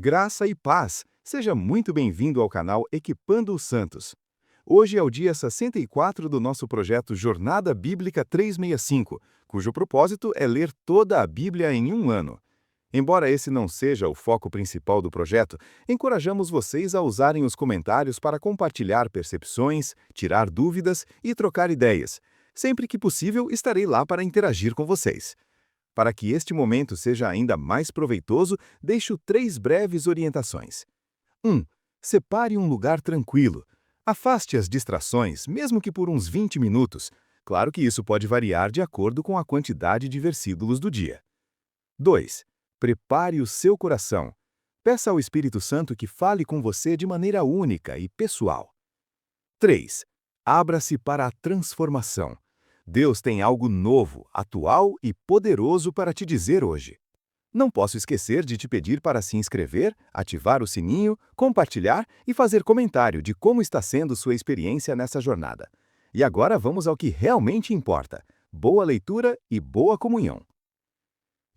Graça e paz! Seja muito bem-vindo ao canal Equipando os Santos. Hoje é o dia 64 do nosso projeto Jornada Bíblica 365, cujo propósito é ler toda a Bíblia em um ano. Embora esse não seja o foco principal do projeto, encorajamos vocês a usarem os comentários para compartilhar percepções, tirar dúvidas e trocar ideias. Sempre que possível, estarei lá para interagir com vocês. Para que este momento seja ainda mais proveitoso, deixo 3 breves orientações. 1. Separe um lugar tranquilo. Afaste as distrações, mesmo que por uns 20 minutos. Claro que isso pode variar de acordo com a quantidade de versículos do dia. 2. Prepare o seu coração. Peça ao Espírito Santo que fale com você de maneira única e pessoal. 3. Abra-se para a transformação. Deus tem algo novo, atual e poderoso para te dizer hoje. Não posso esquecer de te pedir para se inscrever, ativar o sininho, compartilhar e fazer comentário de como está sendo sua experiência nessa jornada. E agora vamos ao que realmente importa: boa leitura e boa comunhão.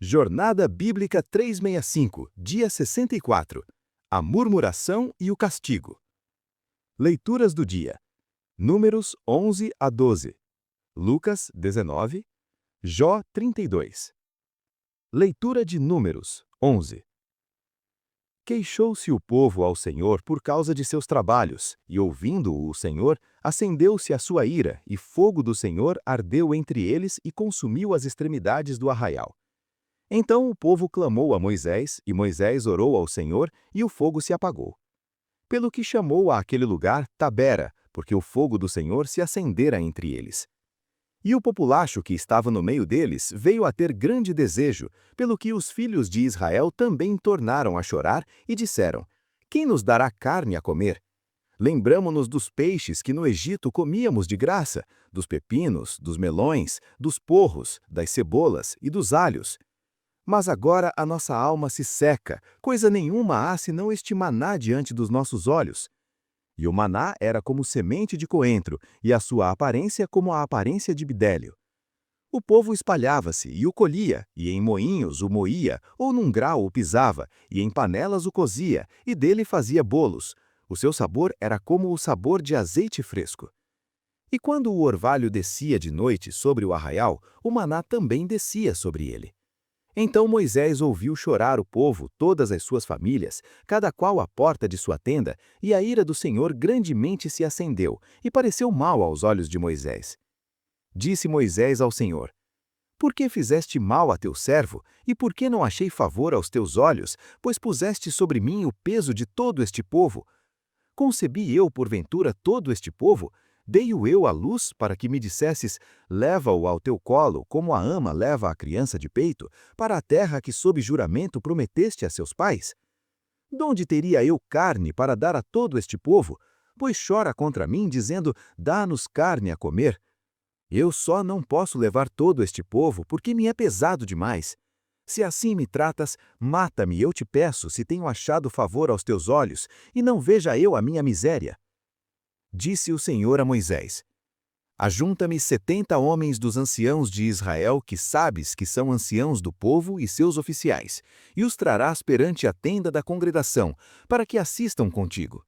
Jornada Bíblica 365, dia 64. A murmuração e o castigo. Leituras do dia. Números 11 a 12. Lucas 19. Jó 32. Leitura de Números 11. Queixou-se o povo ao Senhor por causa de seus trabalhos, e ouvindo-o o Senhor, acendeu-se a sua ira, e fogo do Senhor ardeu entre eles e consumiu as extremidades do arraial. Então o povo clamou a Moisés, e Moisés orou ao Senhor, e o fogo se apagou. Pelo que chamou àquele lugar Tabera, porque o fogo do Senhor se acendera entre eles. E o populacho que estava no meio deles veio a ter grande desejo, pelo que os filhos de Israel também tornaram a chorar e disseram: Quem nos dará carne a comer? Lembramo-nos dos peixes que no Egito comíamos de graça, dos pepinos, dos melões, dos porros, das cebolas e dos alhos. Mas agora a nossa alma se seca, coisa nenhuma há senão este maná diante dos nossos olhos. E o maná era como semente de coentro, e a sua aparência como a aparência de bidélio. O povo espalhava-se e o colhia, e em moinhos o moía, ou num grau o pisava, e em panelas o cozia, e dele fazia bolos. O seu sabor era como o sabor de azeite fresco. E quando o orvalho descia de noite sobre o arraial, o maná também descia sobre ele. Então Moisés ouviu chorar o povo, todas as suas famílias, cada qual à porta de sua tenda, e a ira do Senhor grandemente se acendeu, e pareceu mal aos olhos de Moisés. Disse Moisés ao Senhor: Por que fizeste mal a teu servo, e por que não achei favor aos teus olhos, pois puseste sobre mim o peso de todo este povo? Concebi eu, porventura, todo este povo? Dei-o eu à luz para que me dissesses: leva-o ao teu colo, como a ama leva a criança de peito, para a terra que sob juramento prometeste a seus pais? Donde teria eu carne para dar a todo este povo? Pois chora contra mim, dizendo: dá-nos carne a comer. Eu só não posso levar todo este povo, porque me é pesado demais. Se assim me tratas, mata-me, eu te peço, se tenho achado favor aos teus olhos, e não veja eu a minha miséria. Disse o Senhor a Moisés: Ajunta-me 70 homens dos anciãos de Israel, que sabes que são anciãos do povo e seus oficiais, e os trarás perante a tenda da congregação, para que assistam contigo.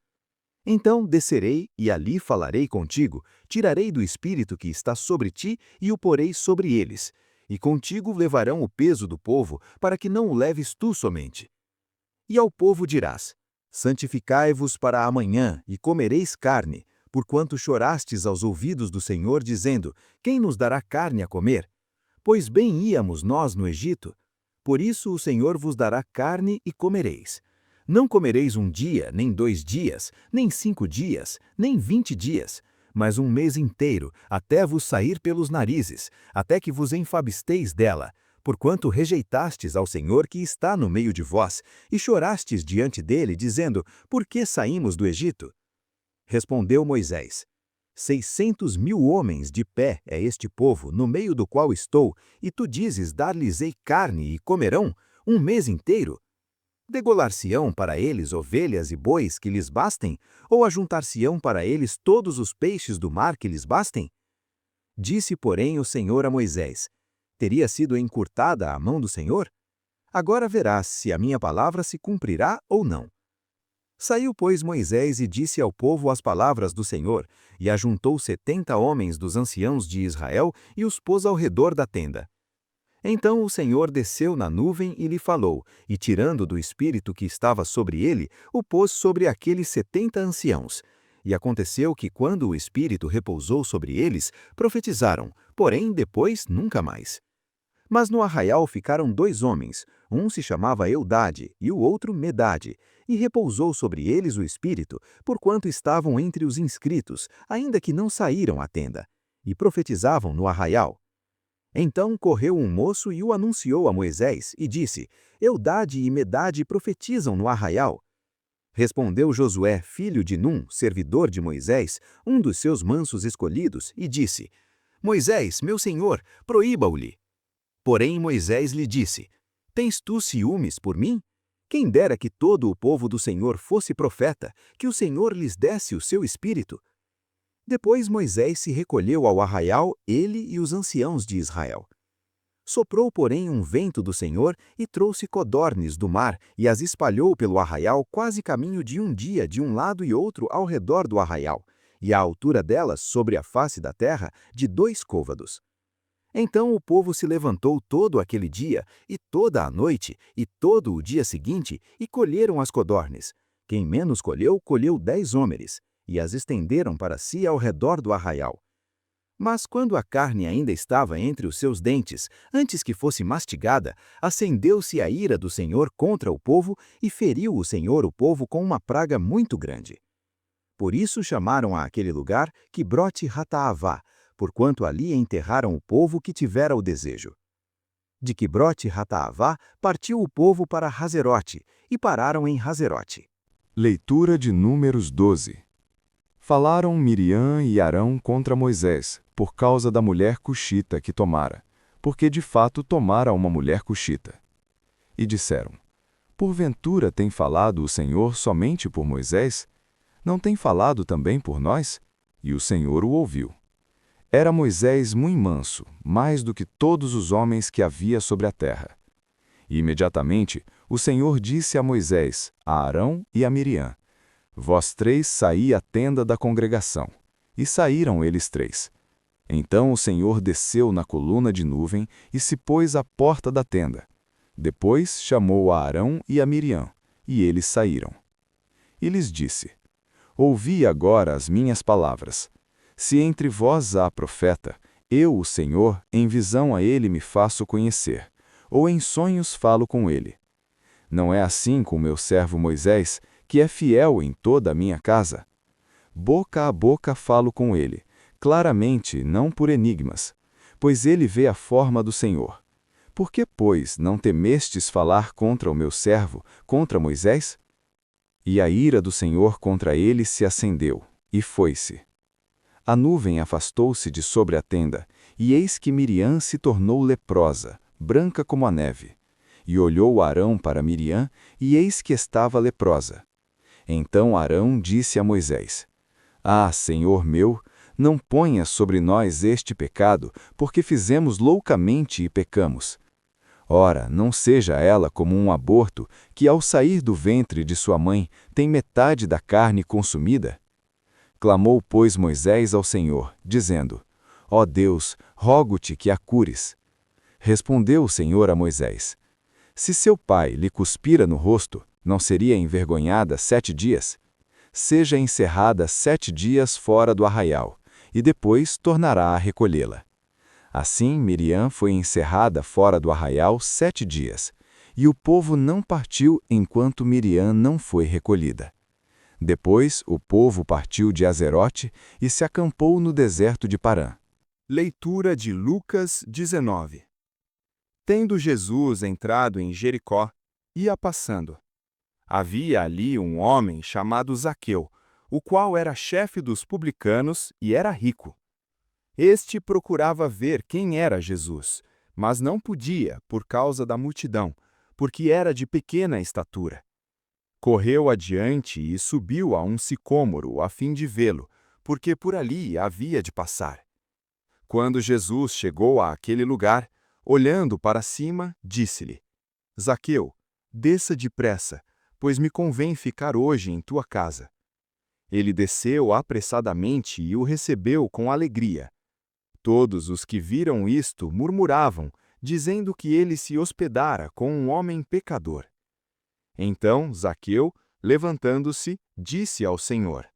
Então descerei e ali falarei contigo, tirarei do espírito que está sobre ti e o porei sobre eles, e contigo levarão o peso do povo, para que não o leves tu somente. E ao povo dirás: Santificai-vos para amanhã, e comereis carne, porquanto chorastes aos ouvidos do Senhor, dizendo: Quem nos dará carne a comer? Pois bem íamos nós no Egito. Por isso o Senhor vos dará carne e comereis. Não comereis um dia, nem 2 dias, nem 5 dias, nem 20 dias, mas um mês inteiro, até vos sair pelos narizes, até que vos enfabisteis dela, porquanto rejeitastes ao Senhor que está no meio de vós, e chorastes diante dele, dizendo: Por que saímos do Egito? Respondeu Moisés: 600.000 homens de pé é este povo, no meio do qual estou, e tu dizes: dar-lhes-ei carne e comerão, um mês inteiro? Degolar-se-ão para eles ovelhas e bois que lhes bastem, ou ajuntar-se-ão para eles todos os peixes do mar que lhes bastem? Disse, porém, o Senhor a Moisés: Teria sido encurtada a mão do Senhor? Agora verás se a minha palavra se cumprirá ou não. Saiu, pois, Moisés e disse ao povo as palavras do Senhor, e ajuntou 70 homens dos anciãos de Israel e os pôs ao redor da tenda. Então o Senhor desceu na nuvem e lhe falou, e tirando do espírito que estava sobre ele, o pôs sobre aqueles 70 anciãos. E aconteceu que, quando o espírito repousou sobre eles, profetizaram, porém depois nunca mais. Mas no arraial ficaram 2 homens, um se chamava Eudade e o outro Medade, e repousou sobre eles o espírito, porquanto estavam entre os inscritos, ainda que não saíram à tenda, e profetizavam no arraial. Então correu um moço e o anunciou a Moisés, e disse, Eudade e Medade profetizam no arraial. Respondeu Josué, filho de Num, servidor de Moisés, um dos seus mansos escolhidos, e disse, Moisés, meu senhor, proíba-o-lhe. Porém Moisés lhe disse, Tens tu ciúmes por mim? Quem dera que todo o povo do Senhor fosse profeta, que o Senhor lhes desse o seu espírito. Depois Moisés se recolheu ao arraial, ele e os anciãos de Israel. Soprou, porém, um vento do Senhor e trouxe codornes do mar e as espalhou pelo arraial quase caminho de um dia de um lado e outro ao redor do arraial, e a altura delas, sobre a face da terra, de 2 côvados. Então o povo se levantou todo aquele dia, e toda a noite, e todo o dia seguinte, e colheram as codornes. Quem menos colheu, colheu 10 homeres, e as estenderam para si ao redor do arraial. Mas quando a carne ainda estava entre os seus dentes, antes que fosse mastigada, acendeu-se a ira do Senhor contra o povo, e feriu o Senhor o povo com uma praga muito grande. Por isso chamaram a aquele lugar Quibrote-Hataavá, porquanto ali enterraram o povo que tivera o desejo. De Quibrote-Hataavá partiu o povo para Hazerote, e pararam em Hazerote. Leitura de Números 12. Falaram Miriam e Arão contra Moisés, por causa da mulher cuxita que tomara, porque de fato tomara uma mulher cuxita. E disseram, porventura tem falado o Senhor somente por Moisés? Não tem falado também por nós? E o Senhor o ouviu. Era Moisés muito manso, mais do que todos os homens que havia sobre a terra. E imediatamente o Senhor disse a Moisés, a Arão e a Miriam, Vós 3 saí à tenda da congregação. E saíram eles 3. Então o Senhor desceu na coluna de nuvem e se pôs à porta da tenda. Depois chamou a Arão e a Miriam, e eles saíram. E lhes disse, Ouvi agora as minhas palavras. Se entre vós há profeta, eu, o Senhor, em visão a ele me faço conhecer, ou em sonhos falo com ele. Não é assim com meu servo Moisés, que é fiel em toda a minha casa? Boca a boca falo com ele, claramente, não por enigmas, pois ele vê a forma do Senhor. Por que, pois, não temestes falar contra o meu servo, contra Moisés? E a ira do Senhor contra ele se acendeu, e foi-se. A nuvem afastou-se de sobre a tenda, e eis que Miriam se tornou leprosa, branca como a neve. E olhou Arão para Miriam, e eis que estava leprosa. Então Arão disse a Moisés, Ah, Senhor meu, não ponhas sobre nós este pecado, porque fizemos loucamente e pecamos. Ora, não seja ela como um aborto, que ao sair do ventre de sua mãe tem metade da carne consumida? Clamou, pois, Moisés ao Senhor, dizendo, Ó Deus, rogo-te que a cures. Respondeu o Senhor a Moisés, Se seu pai lhe cuspira no rosto, não seria envergonhada 7 dias? Seja encerrada 7 dias fora do arraial, e depois tornará a recolhê-la. Assim Miriam foi encerrada fora do arraial 7 dias, e o povo não partiu enquanto Miriam não foi recolhida. Depois o povo partiu de Azerote e se acampou no deserto de Parã. Leitura de Lucas 19. Tendo Jesus entrado em Jericó, ia passando. Havia ali um homem chamado Zaqueu, o qual era chefe dos publicanos e era rico. Este procurava ver quem era Jesus, mas não podia por causa da multidão, porque era de pequena estatura. Correu adiante e subiu a um sicômoro a fim de vê-lo, porque por ali havia de passar. Quando Jesus chegou àquele lugar, olhando para cima, disse-lhe, Zaqueu, desça depressa, pois me convém ficar hoje em tua casa. Ele desceu apressadamente e o recebeu com alegria. Todos os que viram isto murmuravam, dizendo que ele se hospedara com um homem pecador. Então Zaqueu, levantando-se, disse ao Senhor: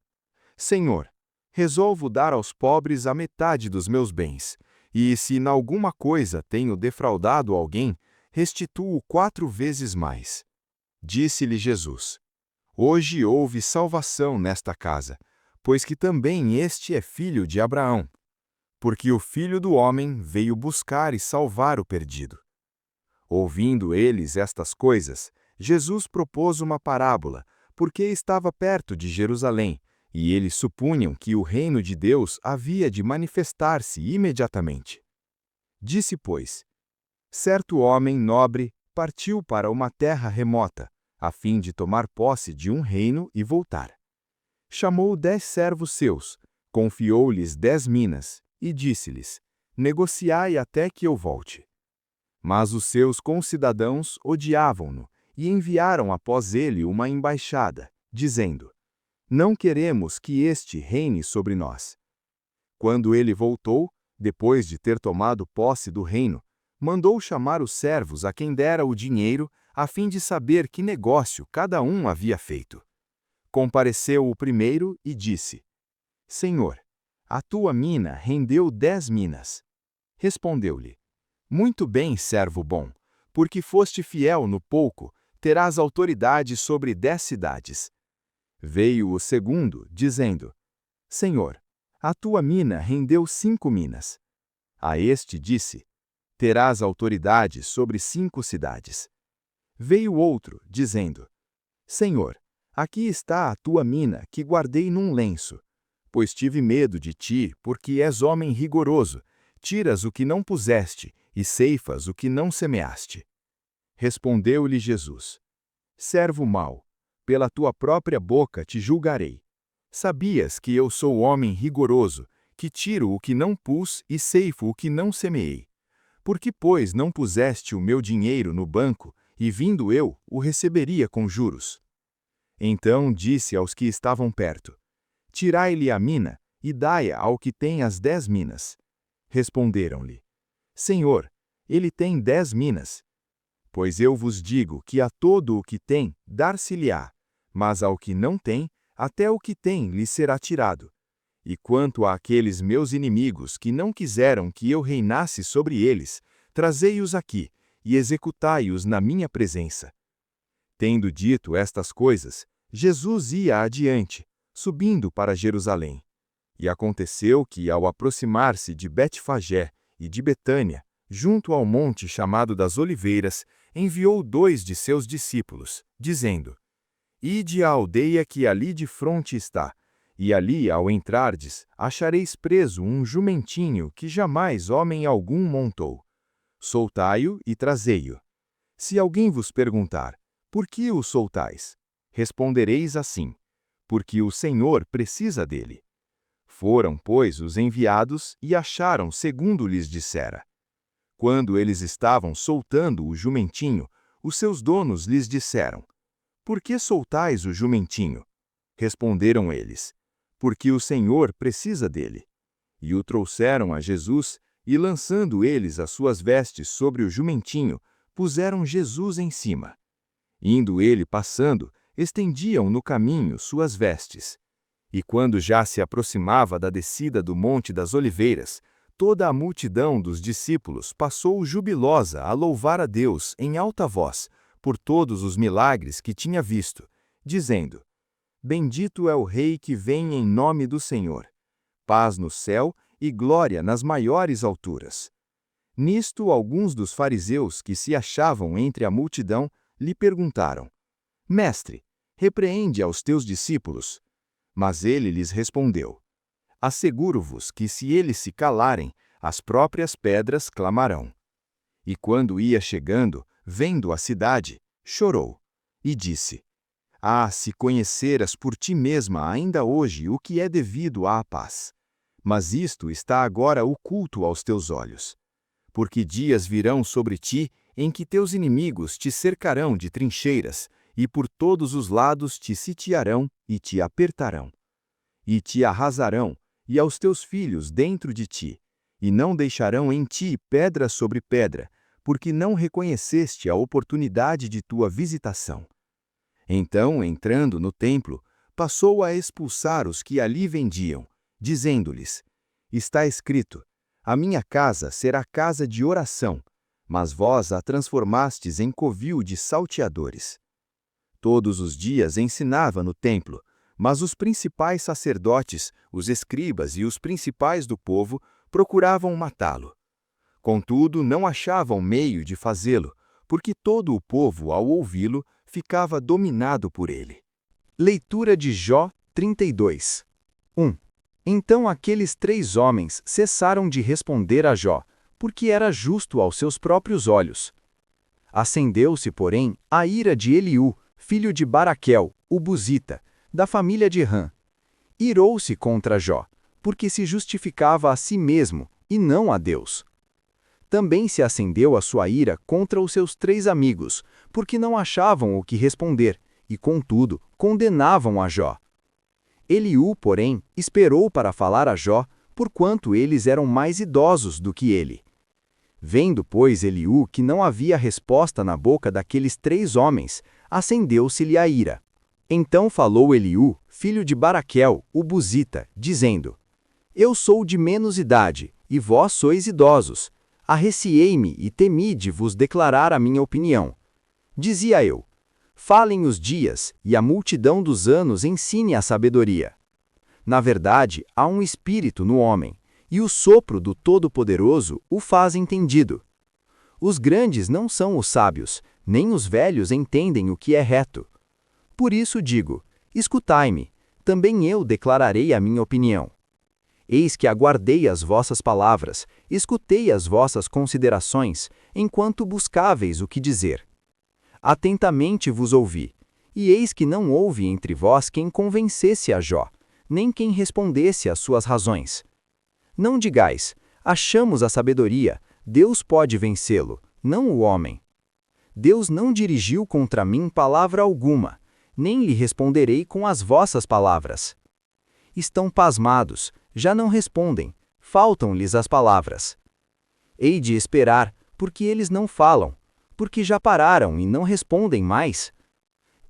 Senhor, resolvo dar aos pobres a metade dos meus bens, e se em alguma coisa tenho defraudado alguém, restituo 4 vezes mais. Disse-lhe Jesus: Hoje houve salvação nesta casa, pois que também este é filho de Abraão. Porque o Filho do Homem veio buscar e salvar o perdido. Ouvindo eles estas coisas, Jesus propôs uma parábola, porque estava perto de Jerusalém, e eles supunham que o reino de Deus havia de manifestar-se imediatamente. Disse, pois, certo homem nobre partiu para uma terra remota, a fim de tomar posse de um reino e voltar. Chamou 10 servos seus, confiou-lhes 10 minas, e disse-lhes: Negociai até que eu volte. Mas os seus concidadãos odiavam-no e enviaram após ele uma embaixada, dizendo: Não queremos que este reine sobre nós. Quando ele voltou, depois de ter tomado posse do reino, mandou chamar os servos a quem dera o dinheiro, a fim de saber que negócio cada um havia feito. Compareceu o primeiro e disse: Senhor, a tua mina rendeu 10 minas. Respondeu-lhe: Muito bem, servo bom, porque foste fiel no pouco, terás autoridade sobre 10 cidades. Veio o segundo, dizendo: Senhor, a tua mina rendeu 5 minas. A este disse: Terás autoridade sobre 5 cidades. Veio outro, dizendo: Senhor, aqui está a tua mina que guardei num lenço. Pois tive medo de ti, porque és homem rigoroso, tiras o que não puseste e ceifas o que não semeaste. Respondeu-lhe Jesus: Servo mau, pela tua própria boca te julgarei. Sabias que eu sou homem rigoroso, que tiro o que não pus e ceifo o que não semeei. Por que, pois, não puseste o meu dinheiro no banco, e vindo eu, o receberia com juros? Então disse aos que estavam perto: Tirai-lhe a mina, e dai-a ao que tem as 10 minas. Responderam-lhe: Senhor, ele tem 10 minas. Pois eu vos digo que a todo o que tem, dar-se-lhe-á, mas ao que não tem, até o que tem lhe será tirado. E quanto àqueles meus inimigos que não quiseram que eu reinasse sobre eles, trazei-os aqui, e executai-os na minha presença. Tendo dito estas coisas, Jesus ia adiante, subindo para Jerusalém. E aconteceu que, ao aproximar-se de Betfagé e de Betânia, junto ao monte chamado das Oliveiras, enviou 2 de seus discípulos, dizendo: Ide à aldeia que ali de fronte está, e ali, ao entrardes, achareis preso um jumentinho que jamais homem algum montou. Soltai-o e trazei-o. Se alguém vos perguntar: Por que o soltais? Respondereis assim: Porque o Senhor precisa dele. Foram, pois, os enviados e acharam segundo lhes dissera. Quando eles estavam soltando o jumentinho, os seus donos lhes disseram: Por que soltais o jumentinho? Responderam eles: Porque o Senhor precisa dele. E o trouxeram a Jesus, e lançando eles as suas vestes sobre o jumentinho, puseram Jesus em cima. Indo ele passando, estendiam no caminho suas vestes. E quando já se aproximava da descida do Monte das Oliveiras, toda a multidão dos discípulos passou jubilosa a louvar a Deus em alta voz, por todos os milagres que tinha visto, dizendo: Bendito é o Rei que vem em nome do Senhor. Paz no céu e glória nas maiores alturas. Nisto, alguns dos fariseus que se achavam entre a multidão lhe perguntaram: Mestre, repreende aos teus discípulos. Mas ele lhes respondeu: Asseguro-vos que se eles se calarem, as próprias pedras clamarão. E quando ia chegando, vendo a cidade, chorou, e disse: Ah, se conheceras por ti mesma ainda hoje o que é devido à paz! Mas isto está agora oculto aos teus olhos. Porque dias virão sobre ti em que teus inimigos te cercarão de trincheiras, e por todos os lados te sitiarão e te apertarão. E te arrasarão, e aos teus filhos dentro de ti, e não deixarão em ti pedra sobre pedra, porque não reconheceste a oportunidade de tua visitação. Então, entrando no templo, passou a expulsar os que ali vendiam, dizendo-lhes: Está escrito, a minha casa será casa de oração, mas vós a transformastes em covil de salteadores. Todos os dias ensinava no templo, mas os principais sacerdotes, os escribas e os principais do povo procuravam matá-lo. Contudo, não achavam meio de fazê-lo, porque todo o povo, ao ouvi-lo, ficava dominado por ele. Leitura de Jó 32. 1. Então aqueles 3 homens cessaram de responder a Jó, porque era justo aos seus próprios olhos. Acendeu-se, porém, a ira de Eliú, filho de Baraquel, o Buzita, da família de Rã. Irou-se contra Jó, porque se justificava a si mesmo, e não a Deus. Também se acendeu a sua ira contra os seus 3 amigos, porque não achavam o que responder, e, contudo, condenavam a Jó. Eliú, porém, esperou para falar a Jó, porquanto eles eram mais idosos do que ele. Vendo, pois, Eliú que não havia resposta na boca daqueles 3 homens, acendeu-se-lhe a ira. Então falou Eliú, filho de Baraquel, o Buzita, dizendo: Eu sou de menos idade, e vós sois idosos. Arreciei-me e temi de vos declarar a minha opinião. Dizia eu: Falem os dias, e a multidão dos anos ensine a sabedoria. Na verdade, há um espírito no homem, e o sopro do Todo-Poderoso o faz entendido. Os grandes não são os sábios, nem os velhos entendem o que é reto. Por isso digo: escutai-me, também eu declararei a minha opinião. Eis que aguardei as vossas palavras, escutei as vossas considerações, enquanto buscáveis o que dizer. Atentamente vos ouvi, e eis que não houve entre vós quem convencesse a Jó, nem quem respondesse às suas razões. Não digais: achamos a sabedoria, Deus pode vencê-lo, não o homem. Deus não dirigiu contra mim palavra alguma, nem lhe responderei com as vossas palavras. Estão pasmados, já não respondem, faltam-lhes as palavras. Hei de esperar, porque eles não falam, porque já pararam e não respondem mais.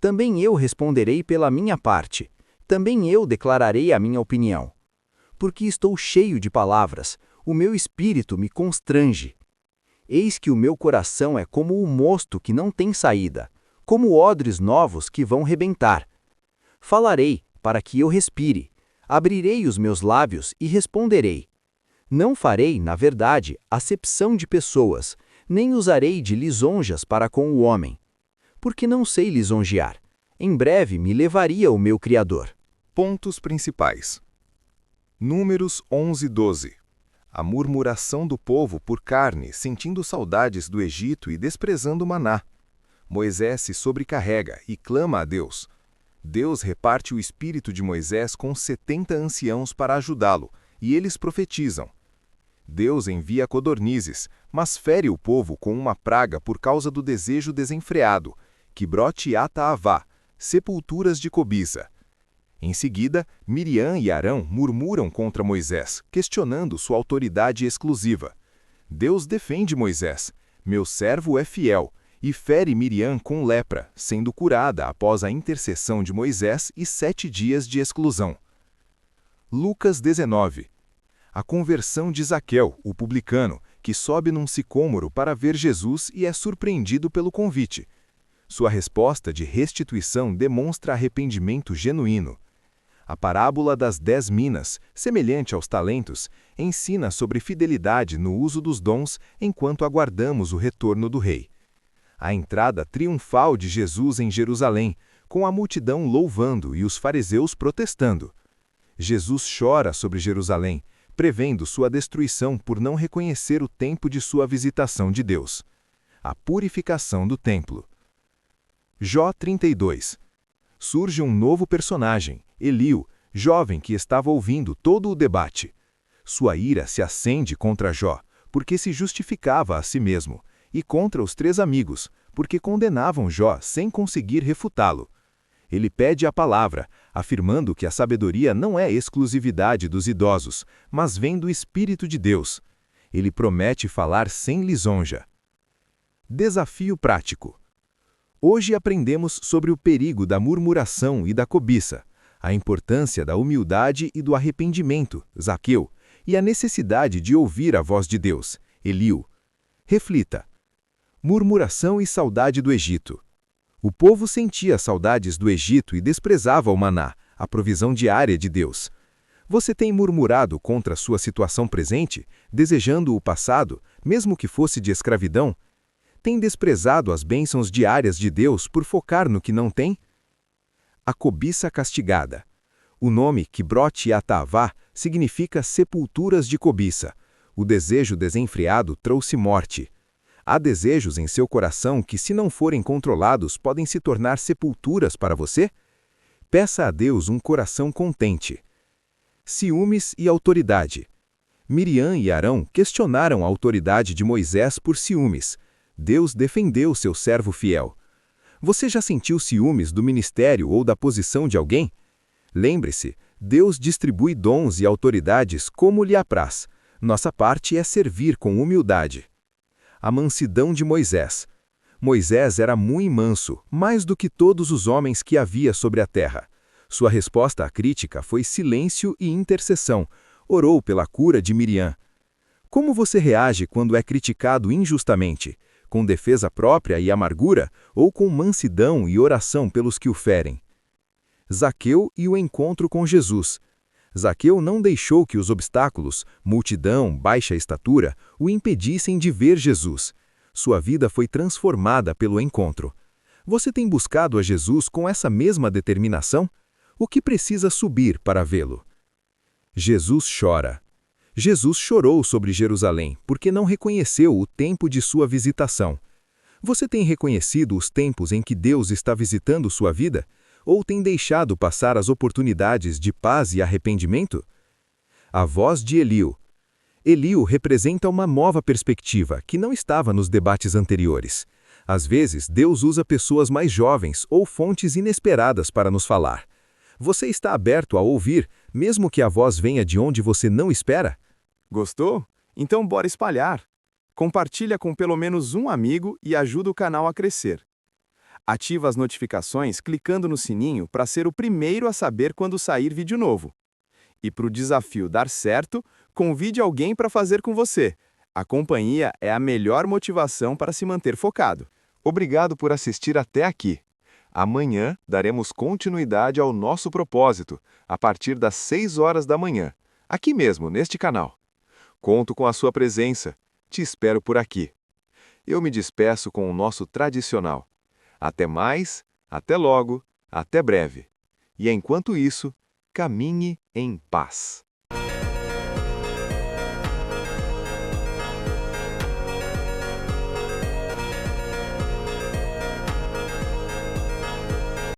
Também eu responderei pela minha parte, também eu declararei a minha opinião. Porque estou cheio de palavras, o meu espírito me constrange. Eis que o meu coração é como o mosto que não tem saída, como odres novos que vão rebentar. Falarei, para que eu respire, abrirei os meus lábios e responderei. Não farei, na verdade, acepção de pessoas, nem usarei de lisonjas para com o homem. Porque não sei lisonjear. Em breve me levaria o meu Criador. Pontos principais. Números 11:12. A murmuração do povo por carne, sentindo saudades do Egito e desprezando o maná. Moisés se sobrecarrega e clama a Deus. Deus reparte o espírito de Moisés com 70 anciãos para ajudá-lo, e eles profetizam. Deus envia codornizes, mas fere o povo com uma praga por causa do desejo desenfreado, que brote ata-avá, sepulturas de cobiça. Em seguida, Miriam e Arão murmuram contra Moisés, questionando sua autoridade exclusiva. Deus defende Moisés: meu servo é fiel, e fere Miriam com lepra, sendo curada após a intercessão de Moisés e 7 dias de exclusão. Lucas 19. A conversão de Zaqueu, o publicano, que sobe num sicômoro para ver Jesus e é surpreendido pelo convite. Sua resposta de restituição demonstra arrependimento genuíno. A parábola das 10 minas, semelhante aos talentos, ensina sobre fidelidade no uso dos dons enquanto aguardamos o retorno do rei. A entrada triunfal de Jesus em Jerusalém, com a multidão louvando e os fariseus protestando. Jesus chora sobre Jerusalém, prevendo sua destruição por não reconhecer o tempo de sua visitação de Deus. A purificação do templo. Jó 32. Surge um novo personagem, Eliú, jovem que estava ouvindo todo o debate. Sua ira se acende contra Jó, porque se justificava a si mesmo, e contra os 3 amigos, porque condenavam Jó sem conseguir refutá-lo. Ele pede a palavra, afirmando que a sabedoria não é exclusividade dos idosos, mas vem do Espírito de Deus. Ele promete falar sem lisonja. Desafio prático. Hoje aprendemos sobre o perigo da murmuração e da cobiça, a importância da humildade e do arrependimento, Zaqueu, e a necessidade de ouvir a voz de Deus, Eliú. Reflita. Murmuração e saudade do Egito. O povo sentia saudades do Egito e desprezava o maná, a provisão diária de Deus. Você tem murmurado contra a sua situação presente, desejando o passado, mesmo que fosse de escravidão? Tem desprezado as bênçãos diárias de Deus por focar no que não tem? A cobiça castigada. O nome Kibrote Yataavá significa sepulturas de cobiça. O desejo desenfreado trouxe morte. Há desejos em seu coração que, se não forem controlados, podem se tornar sepulturas para você? Peça a Deus um coração contente. Ciúmes e autoridade. Miriam e Arão questionaram a autoridade de Moisés por ciúmes. Deus defendeu seu servo fiel. Você já sentiu ciúmes do ministério ou da posição de alguém? Lembre-se, Deus distribui dons e autoridades como lhe apraz. Nossa parte é servir com humildade. A mansidão de Moisés. Moisés era muito manso, mais do que todos os homens que havia sobre a terra. Sua resposta à crítica foi silêncio e intercessão. Orou pela cura de Miriam. Como você reage quando é criticado injustamente? Com defesa própria e amargura, ou com mansidão e oração pelos que o ferem? Zaqueu e o encontro com Jesus. Zaqueu não deixou que os obstáculos, multidão, baixa estatura, o impedissem de ver Jesus. Sua vida foi transformada pelo encontro. Você tem buscado a Jesus com essa mesma determinação? O que precisa subir para vê-lo? Jesus chora. Jesus chorou sobre Jerusalém, porque não reconheceu o tempo de sua visitação. Você tem reconhecido os tempos em que Deus está visitando sua vida? Ou tem deixado passar as oportunidades de paz e arrependimento? A voz de Eliú. Eliú representa uma nova perspectiva que não estava nos debates anteriores. Às vezes, Deus usa pessoas mais jovens ou fontes inesperadas para nos falar. Você está aberto a ouvir, mesmo que a voz venha de onde você não espera? Gostou? Então bora espalhar. Compartilha com pelo menos um amigo e ajuda o canal a crescer. Ativa as notificações clicando no sininho para ser o primeiro a saber quando sair vídeo novo. E para o desafio dar certo, convide alguém para fazer com você. A companhia é a melhor motivação para se manter focado. Obrigado por assistir até aqui. Amanhã daremos continuidade ao nosso propósito, a partir das 6 horas da manhã, aqui mesmo, neste canal. Conto com a sua presença. Te espero por aqui. Eu me despeço com o nosso tradicional. Até mais, até logo, até breve. E enquanto isso, caminhe em paz.